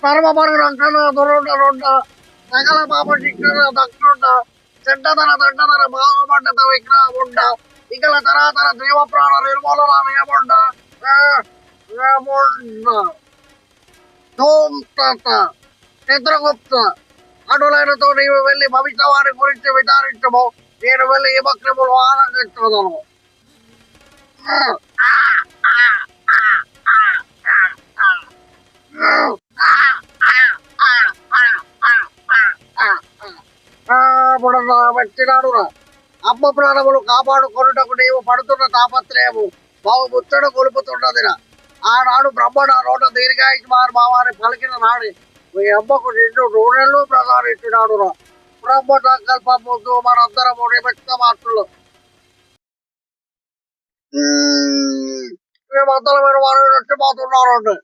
సర్వపరిరంకణ దురుండ సకల పాప శిక్షణ దక్షుండ చెడ్డతన దండతన బాగుపడ్డత విగ్రహముండ ఇకల తరాతర జీవ ప్రాణ నిర్మూలన నియముండ చిత్రగుప్త అటులైనతో నీవు వెళ్ళి భవిష్యవాణి గురించి విచారించము నేను వెళ్ళి ఈ భక్తులు ఆనందించదను వచ్చినాడురా అమ్మ ప్రాణములు కాపాడుకొనుటకు నీవు పడుతున్న తాపత్రయము బావు ముచ్చట కొలుపుతున్నదిరా ఆనాడు బ్రహ్మ నా నోట దీర్ఘాయుష్మాన్ భావాన్ని పలికిన నాడి మీ అమ్మకు నిన్ను నూనెలు ప్రసాదించినాడురా బ్రహ్మ సంకల్పం ముందు మనందరము నిమిత్త మాత్రులు మేమందరమైన వారు నచ్చిపోతున్నారండి